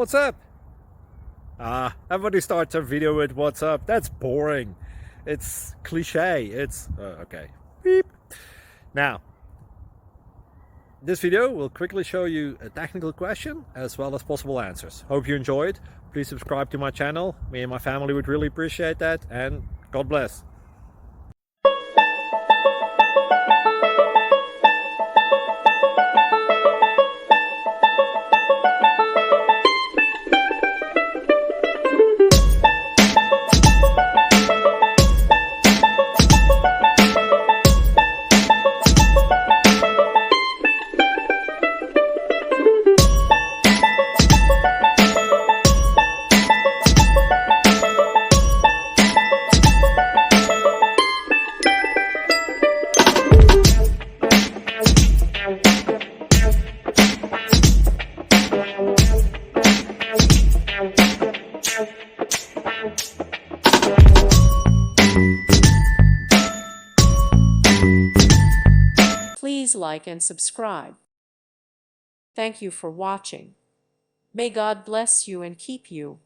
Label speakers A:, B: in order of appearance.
A: What's up? Everybody starts a video with what's up. That's boring. It's cliche. It's okay. Beep. Now, this video will quickly show you a technical question as well as possible answers. Hope you enjoyed. Please subscribe to my channel. Me and my family would really appreciate that, and God bless.
B: Please like and subscribe. Thank you for watching. May God bless you and keep you.